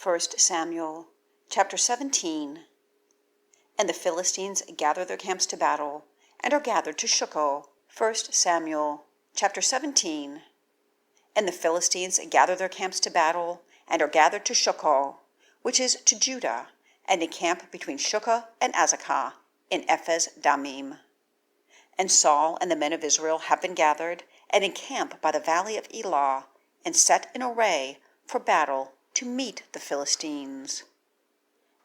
1 Samuel chapter 17. And the Philistines gather their camps to battle, and are gathered to Shochoh. 1 Samuel chapter 17. And the Philistines gather their camps to battle, and are gathered to Shochoh, which is to Judah, and encamp between Shochoh and Azekah in Ephes-Dammim. And Saul and the men of Israel have been gathered, and encamp by the Valley of Elah, and set in array for battle to meet the Philistines.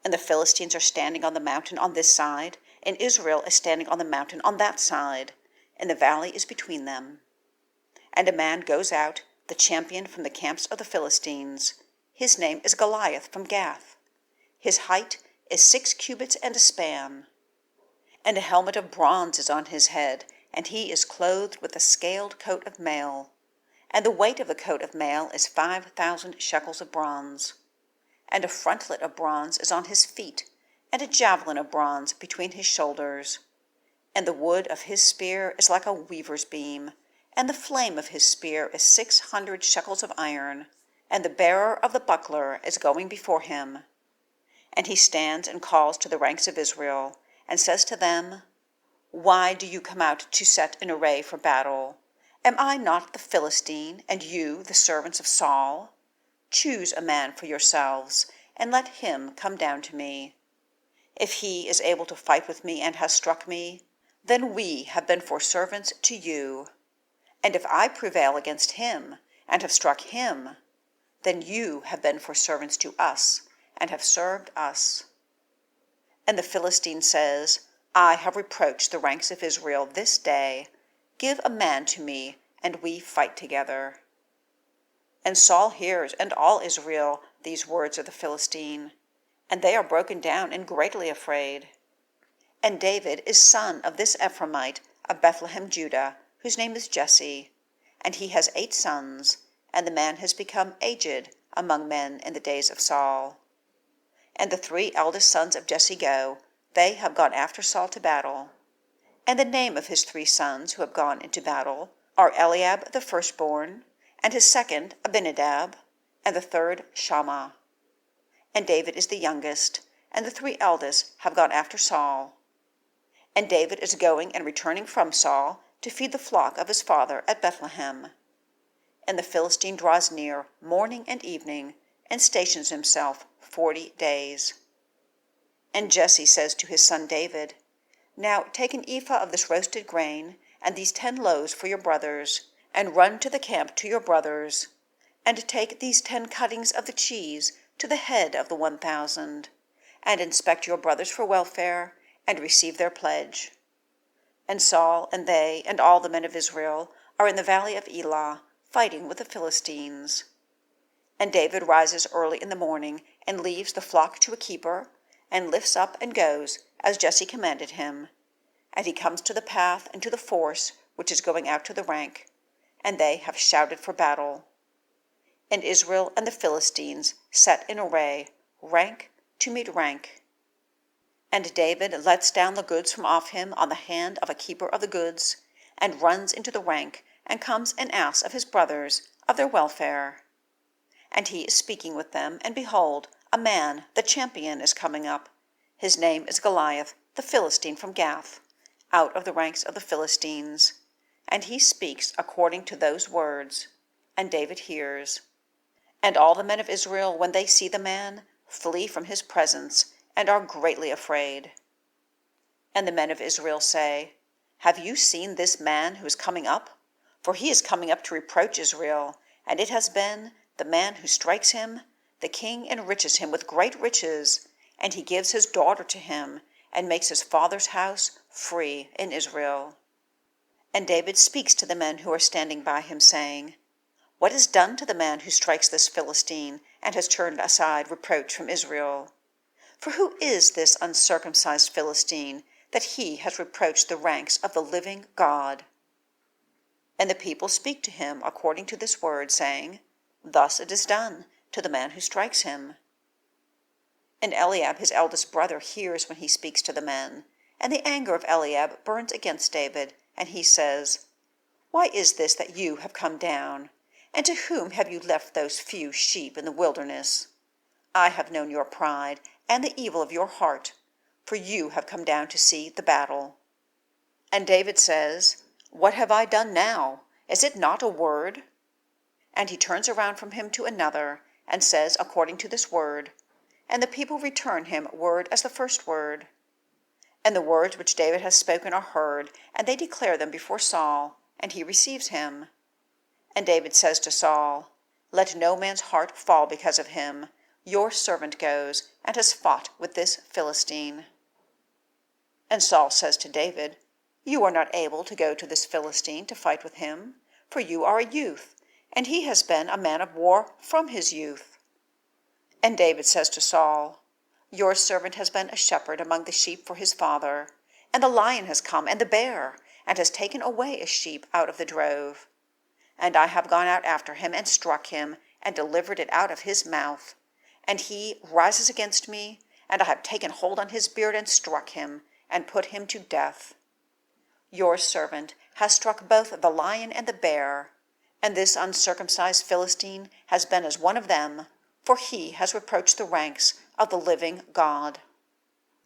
And the Philistines are standing on the mountain on this side, and Israel is standing on the mountain on that side, and the valley is between them. And a man goes out, the champion from the camps of the Philistines. His name is Goliath from Gath. His height is 6 cubits and a span. And a helmet of bronze is on his head, and he is clothed with a scaled coat of mail. And the weight of the coat of mail is 5,000 shekels of bronze. And a frontlet of bronze is on his feet, and a javelin of bronze between his shoulders. And the wood of his spear is like a weaver's beam, and the flame of his spear is 600 shekels of iron, and the bearer of the buckler is going before him. And he stands and calls to the ranks of Israel, and says to them, Why do you come out to set in array for battle? Am I not the Philistine, and you the servants of Saul? Choose a man for yourselves, and let him come down to me. If he is able to fight with me and has struck me, then we have been for servants to you. And if I prevail against him, and have struck him, then you have been for servants to us, and have served us. And the Philistine says, I have reproached the ranks of Israel this day. Give a man to me, and we fight together. And Saul hears, and all Israel, these words of the Philistine, and they are broken down and greatly afraid. And David is son of this Ephraimite of Beth-Lehem-Judah, whose name is Jesse, and he has 8 sons, and the man has become aged among men in the days of Saul. And the 3 eldest sons of Jesse go, they have gone after Saul to battle. And the name of his 3 sons who have gone into battle are Eliab the firstborn, and his second Abinadab, and the third Shammah. And David is the youngest, and the 3 eldest have gone after Saul. And David is going and returning from Saul to feed the flock of his father at Bethlehem. And the Philistine draws near morning and evening, and stations himself 40 days. And Jesse says to his son David, Now take an ephah of this roasted grain, and these 10 loaves for your brothers, and run to the camp to your brothers, and take these 10 cuttings of the cheese to the head of the 1,000, and inspect your brothers for welfare, and receive their pledge. And Saul and they and all the men of Israel are in the Valley of Elah, fighting with the Philistines. And David rises early in the morning, and leaves the flock to a keeper, and lifts up and goes, as Jesse commanded him. And he comes to the path and to the force which is going out to the rank, and they have shouted for battle. And Israel and the Philistines set in array, rank to meet rank. And David lets down the goods from off him on the hand of a keeper of the goods, and runs into the rank, and comes and asks of his brothers of their welfare. And he is speaking with them, and behold, a man, the champion, is coming up. His name is Goliath the Philistine from Gath, out of the ranks of the Philistines. And he speaks according to those words, and David hears. And all the men of Israel, when they see the man, flee from his presence, and are greatly afraid. And the men of Israel say, Have you seen this man who is coming up? For he is coming up to reproach Israel, and it has been, the man who strikes him, the king enriches him with great riches, and he gives his daughter to him, and makes his father's house free in Israel. And David speaks to the men who are standing by him, saying, What is done to the man who strikes this Philistine, and has turned aside reproach from Israel? For who is this uncircumcised Philistine, that he has reproached the ranks of the living God? And the people speak to him according to this word, saying, Thus it is done to the man who strikes him. And Eliab his eldest brother hears when he speaks to the men, and the anger of Eliab burns against David, and he says, Why is this that you have come down? And to whom have you left those few sheep in the wilderness? I have known your pride and the evil of your heart, for you have come down to see the battle. And David says, What have I done now? Is it not a word? And he turns around from him to another, and says according to this word. And the people return him word as the first word. And the words which David has spoken are heard, and they declare them before Saul, and he receives him. And David says to Saul, Let no man's heart fall because of him. Your servant goes and has fought with this Philistine. And Saul says to David, You are not able to go to this Philistine to fight with him, for you are a youth, and he has been a man of war from his youth. And David says to Saul, Your servant has been a shepherd among the sheep for his father, and the lion has come, and the bear, and has taken away a sheep out of the drove. And I have gone out after him, and struck him, and delivered it out of his mouth. And he rises against me, and I have taken hold on his beard, and struck him, and put him to death. Your servant has struck both the lion and the bear, and this uncircumcised Philistine has been as one of them, for he has reproached the ranks of the living God.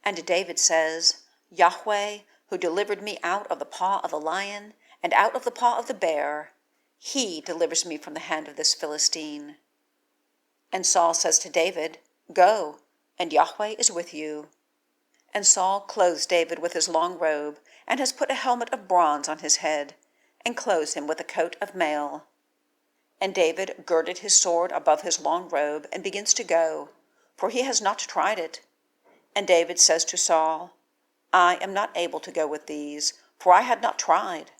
And David says, Yahweh, who delivered me out of the paw of the lion, and out of the paw of the bear, he delivers me from the hand of this Philistine. And Saul says to David, Go, and Yahweh is with you. And Saul clothes David with his long robe, and has put a helmet of bronze on his head, and clothes him with a coat of mail. And David girded his sword above his long robe, and begins to go, for he has not tried it. And David says to Saul, I am not able to go with these, for I had not tried.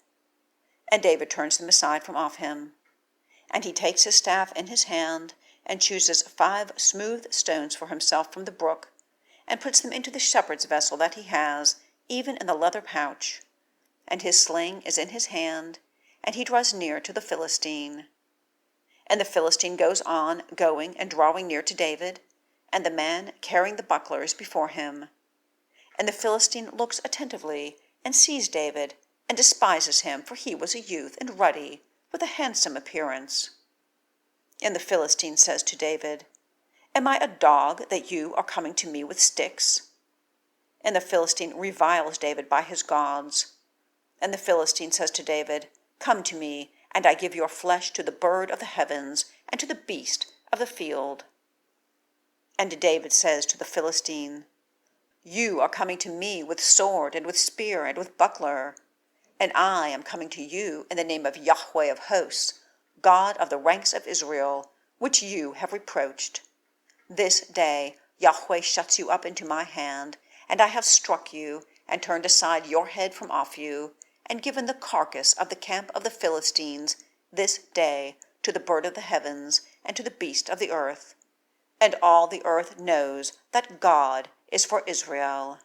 And David turns them aside from off him. And he takes his staff in his hand, and chooses 5 smooth stones for himself from the brook, and puts them into the shepherd's vessel that he has, even in the leather pouch. And his sling is in his hand, and he draws near to the Philistine. And the Philistine goes on, going and drawing near to David, and the man carrying the bucklers before him. And the Philistine looks attentively, and sees David, and despises him, for he was a youth and ruddy, with a handsome appearance. And the Philistine says to David, Am I a dog that you are coming to me with sticks? And the Philistine reviles David by his gods. And the Philistine says to David, Come to me, and I give your flesh to the bird of the heavens, and to the beast of the field. And David says to the Philistine, You are coming to me with sword, and with spear, and with buckler, and I am coming to you in the name of Yahweh of hosts, God of the ranks of Israel, which you have reproached. This day Yahweh shuts you up into my hand, and I have struck you, and turned aside your head from off you, and given the carcass of the camp of the Philistines this day to the bird of the heavens, and to the beast of the earth. And all the earth knows that God is for Israel.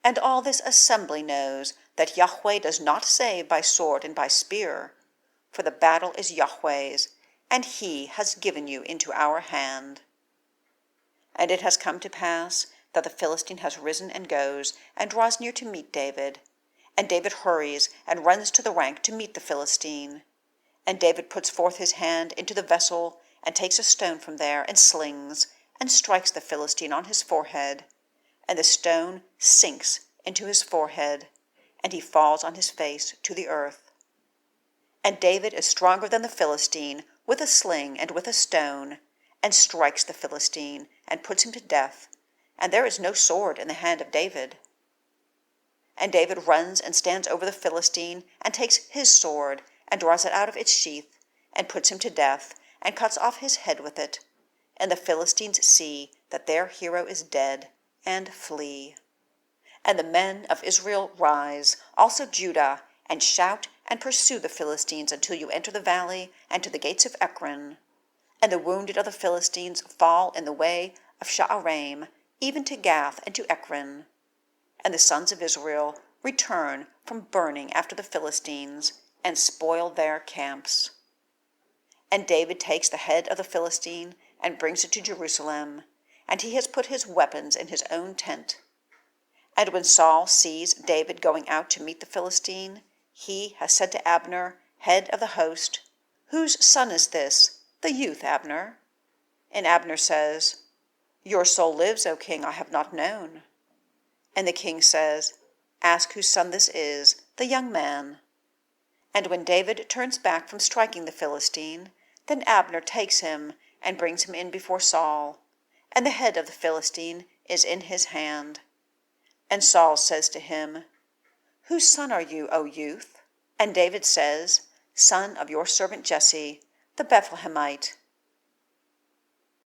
And all this assembly knows that Yahweh does not save by sword and by spear, for the battle is Yahweh's, and he has given you into our hand. And it has come to pass that the Philistine has risen and goes, and draws near to meet David. And David hurries, and runs to the rank to meet the Philistine. And David puts forth his hand into the vessel, and takes a stone from there, and slings, and strikes the Philistine on his forehead. And the stone sinks into his forehead, and he falls on his face to the earth. And David is stronger than the Philistine, with a sling and with a stone, and strikes the Philistine, and puts him to death, and there is no sword in the hand of David. And David runs and stands over the Philistine, and takes his sword, and draws it out of its sheath, and puts him to death, and cuts off his head with it. And the Philistines see that their hero is dead, and flee. And the men of Israel rise, also Judah, and shout and pursue the Philistines until you enter the valley and to the gates of Ekron. And the wounded of the Philistines fall in the way of Sha'araim, even to Gath and to Ekron. And the sons of Israel return from burning after the Philistines, and spoil their camps. And David takes the head of the Philistine, and brings it to Jerusalem, and he has put his weapons in his own tent. And when Saul sees David going out to meet the Philistine, he has said to Abner, head of the host, Whose son is this, the youth Abner? And Abner says, Your soul lives, O king, I have not known. And the king says, Ask whose son this is, the young man. And when David turns back from striking the Philistine, then Abner takes him and brings him in before Saul, and the head of the Philistine is in his hand. And Saul says to him, Whose son are you, O youth? And David says, Son of your servant Jesse, the Beth-Lehemite.